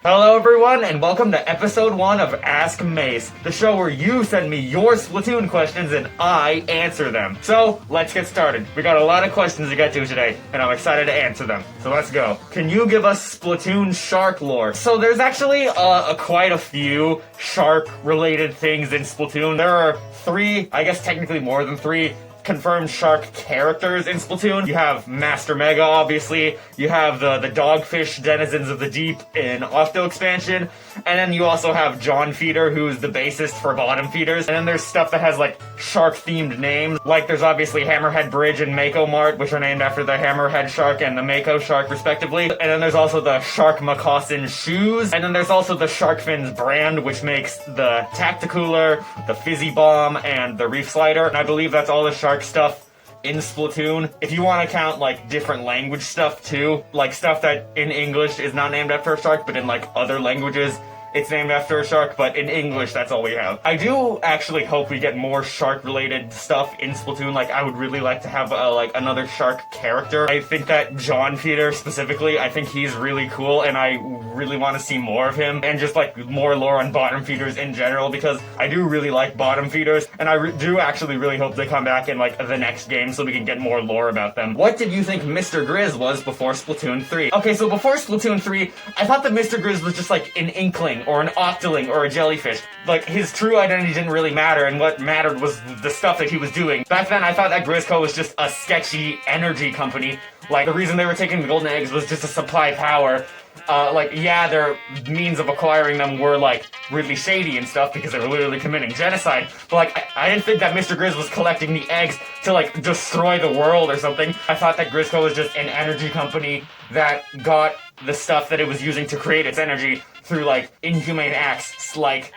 Hello everyone, and welcome to episode 1 of Ask Mace, the show where you send me your Splatoon questions and I answer them. So, let's get started. We got a lot of questions to get to today, and I'm excited to answer them. So let's go. Can you give us Splatoon shark lore? So there's actually quite a few shark-related things in Splatoon. There are 3, I guess technically more than 3, confirmed shark characters in Splatoon. You have Master Mega, obviously. You have the dogfish denizens of the deep in Octo expansion. And then you also have Jawn Feeder, who's the bassist for Bottom Feeders. And then there's stuff that has like shark-themed names. Like there's obviously Hammerhead Bridge and Mako Mart, which are named after the Hammerhead shark and the Mako shark, respectively. And then there's also the Shark Moccasin shoes. And then there's also the Shark Fins brand, which makes the Tacticooler, the Fizzy Bomb, and the Reef Slider. And I believe that's all the shark stuff in Splatoon. If you want to count like different language stuff too, like stuff that in English is not named after a shark, but in like other languages it's named after a shark, but in English that's all we have. I do actually hope we get more shark related stuff in Splatoon. Like I would really like to have like another shark character. I think that Jawn Feeder specifically, I think he's really cool and I really want to see more of him, and just like more lore on Bottom Feeders in general, because I do really like Bottom Feeders and I do actually really hope they come back in like the next game so we can get more lore about them. What did you think Mr. Grizz was before Splatoon 3? Okay, so before Splatoon 3, I thought that Mr. Grizz was just like an inkling or an Octoling or a jellyfish. Like his true identity didn't really matter, and what mattered was the stuff that he was doing. Back then I thought that Grizzco was just a sketchy energy company. Like the reason they were taking the golden eggs was just to supply power. Yeah, their means of acquiring them were, like, really shady and stuff because they were literally committing genocide. But, like, I didn't think that Mr. Grizz was collecting the eggs to, like, destroy the world or something. I thought that Grizzco was just an energy company that got the stuff that it was using to create its energy through, like, inhumane acts, like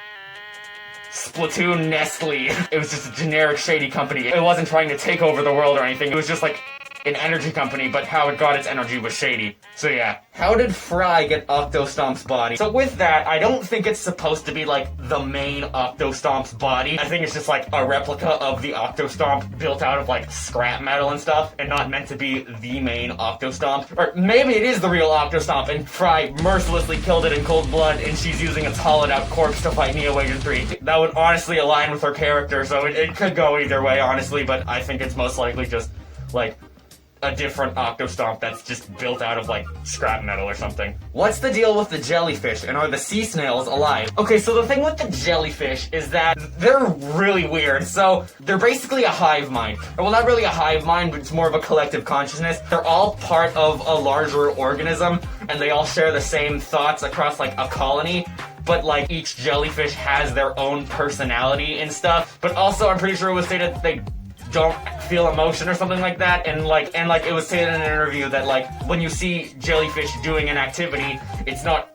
Splatoon Nestle. It was just a generic shady company. It wasn't trying to take over the world or anything. It was just, like, an energy company, but how it got its energy was shady. So yeah. How did Frye get Octostomp's body? So with that, I don't think it's supposed to be like the main Octostomp's body. I think it's just like a replica of the Octostomp built out of like scrap metal and stuff, and not meant to be the main Octostomp. Or maybe it is the real Octostomp and Frye mercilessly killed it in cold blood and she's using its hollowed out corpse to fight Neo Agent 3. That would honestly align with her character, so it could go either way, honestly, but I think it's most likely just like a different Octostomp that's just built out of, like, scrap metal or something. What's the deal with the jellyfish, and are the sea snails alive? Okay, so the thing with the jellyfish is that they're really weird. So, they're basically a hive mind. Or, well, not really a hive mind, but it's more of a collective consciousness. They're all part of a larger organism, and they all share the same thoughts across, like, a colony. But, like, each jellyfish has their own personality and stuff. But also, I'm pretty sure it was stated that they don't feel emotion or something like that, and it was stated in an interview that like when you see jellyfish doing an activity,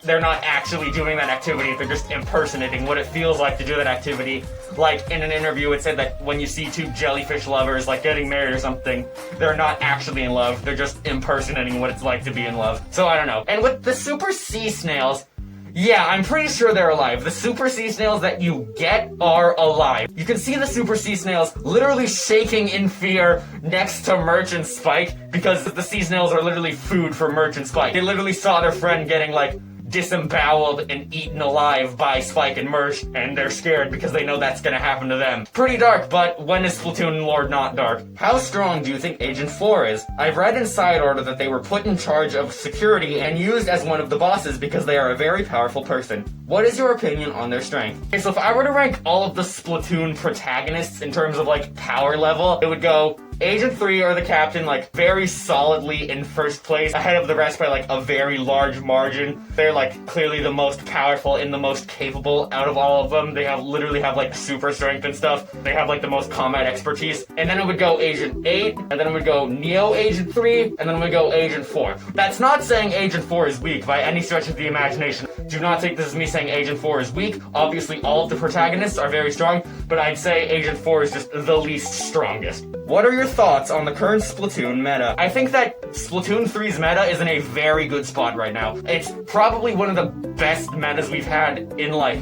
they're not actually doing that activity, they're just impersonating what it feels like to do that activity. Like in an interview it said that when you see 2 jellyfish lovers like getting married or something, they're not actually in love, they're just impersonating what it's like to be in love. So I don't know. And with the super sea snails, yeah, I'm pretty sure they're alive. The super sea snails that you get are alive. You can see the super sea snails literally shaking in fear next to Merch and Spike, because the sea snails are literally food for Merch and Spike. They literally saw their friend getting, like, disemboweled and eaten alive by Spike and Merch, and they're scared because they know that's gonna happen to them. Pretty dark, but when is Splatoon lore not dark? How strong do you think Agent 4 is? I've read in Side Order that they were put in charge of security and used as one of the bosses because they are a very powerful person. What is your opinion on their strength? Okay, so if I were to rank all of the Splatoon protagonists in terms of, like, power level, it would go Agent 3 or the Captain, like, very solidly in first place, ahead of the rest by, like, a very large margin. They're, like, clearly the most powerful and the most capable out of all of them. They literally have, like, super strength and stuff. They have, like, the most combat expertise. And then it would go Agent 8, and then it would go Neo Agent 3, and then it would go Agent 4. That's not saying Agent 4 is weak by any stretch of the imagination. Do not think this is me saying Agent 4 is weak. Obviously, all of the protagonists are very strong, but I'd say Agent 4 is just the least strongest. What are your thoughts on the current Splatoon meta? I think that Splatoon 3's meta is in a very good spot right now. It's probably one of the best metas we've had in, like,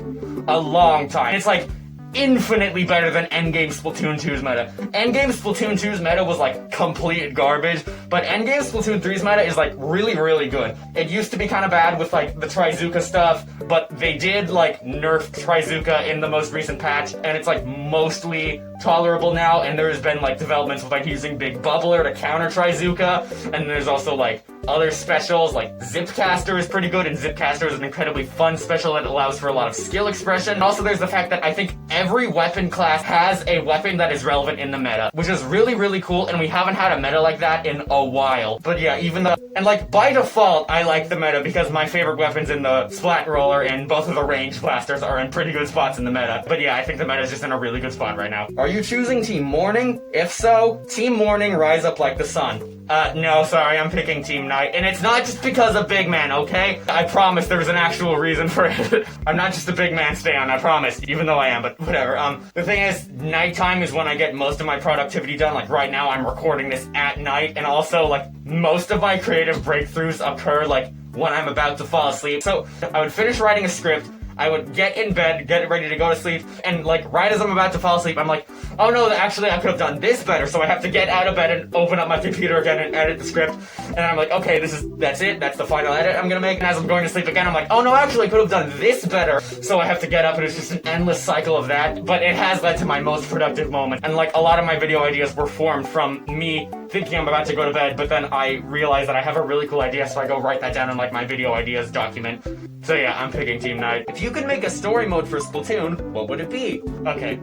a long time. It's like, infinitely better than Endgame Splatoon 2's meta. Endgame Splatoon 2's meta was like complete garbage, but Endgame Splatoon 3's meta is like really, really good. It used to be kind of bad with like the Trizuka stuff, but they did like nerf Trizuka in the most recent patch, and it's like mostly tolerable now, and there's been like developments with like using Big Bubbler to counter Trizuka, and there's also like other specials, like Zipcaster is pretty good, and Zipcaster is an incredibly fun special that allows for a lot of skill expression. And also there's the fact that I think every weapon class has a weapon that is relevant in the meta, which is really, really cool, and we haven't had a meta like that in a while. But yeah, even though, and like by default, I like the meta because my favorite weapons in the Splat Roller and both of the range blasters are in pretty good spots in the meta. But yeah, I think the meta is just in a really good spot right now. Are you choosing Team Morning? If so, Team Morning rise up like the sun. No, sorry, I'm picking Team Night, and it's not just because of Big Man, okay? I promise there's an actual reason for it. I'm not just a Big Man stan, I promise, even though I am, but whatever. The thing is, nighttime is when I get most of my productivity done. Like, right now, I'm recording this at night, and also, like, most of my creative breakthroughs occur, like, when I'm about to fall asleep. So, I would finish writing a script, I would get in bed, get ready to go to sleep, and like right as I'm about to fall asleep, I'm like, oh no, actually I could have done this better, so I have to get out of bed and open up my computer again and edit the script, and I'm like, okay, that's it, that's the final edit I'm gonna make, and as I'm going to sleep again, I'm like, oh no, actually I could have done this better, so I have to get up, and it's just an endless cycle of that, but it has led to my most productive moment, and like a lot of my video ideas were formed from me thinking I'm about to go to bed, but then I realized that I have a really cool idea, so I go write that down in like my video ideas document. So yeah, I'm picking Team Night. If you could make a story mode for Splatoon, what would it be? Okay.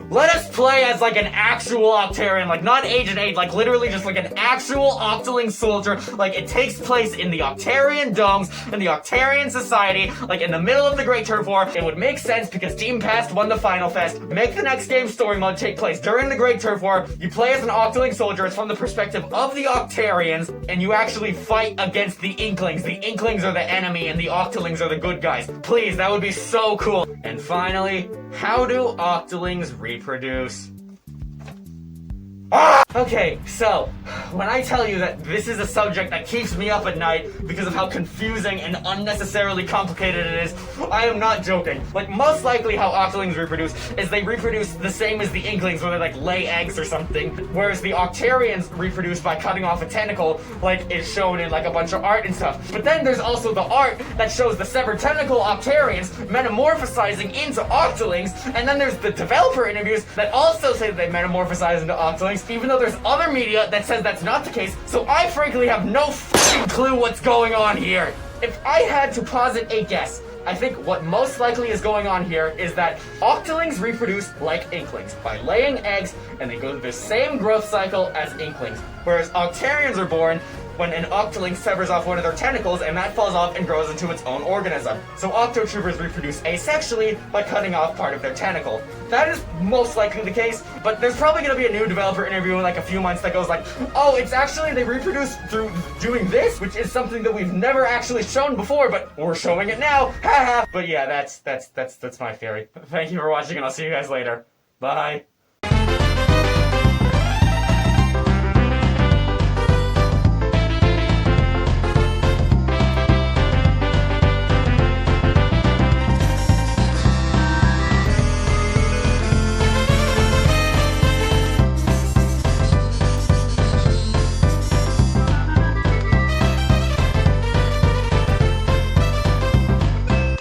Let us play as like an actual Octarian, like not Agent 8, like literally just like an actual Octoling soldier. Like it takes place in the Octarian domes, in the Octarian society, like in the middle of the Great Turf War. It would make sense because Team Past won the Final Fest. Make the next game story mode take place during the Great Turf War. You play as an Octoling soldier. It's from the perspective of the Octarians, and you actually fight against the Inklings. The Inklings are the enemy, and the Octolings are the good guys. Please, that would be so cool. And finally, how do Octolings reproduce? Okay, so, when I tell you that this is a subject that keeps me up at night because of how confusing and unnecessarily complicated it is, I am not joking. Like, most likely how Octolings reproduce is they reproduce the same as the Inklings, where they, like, lay eggs or something, whereas the Octarians reproduce by cutting off a tentacle, like is shown in, like, a bunch of art and stuff. But then there's also the art that shows the severed tentacle Octarians metamorphosizing into Octolings, and then there's the developer interviews that also say that they metamorphosize into Octolings, even though there's other media that says that's not the case, so I frankly have no f***ing clue what's going on here. If I had to posit a guess, I think what most likely is going on here is that Octolings reproduce like Inklings, by laying eggs, and they go through the same growth cycle as Inklings, whereas Octarians are born when an Octoling severs off one of their tentacles and that falls off and grows into its own organism. So Octotroopers reproduce asexually by cutting off part of their tentacle. That is most likely the case, but there's probably going to be a new developer interview in like a few months that goes like, oh, it's actually they reproduce through doing this, which is something that we've never actually shown before, but we're showing it now, haha. But yeah, that's my theory. Thank you for watching, and I'll see you guys later. Bye.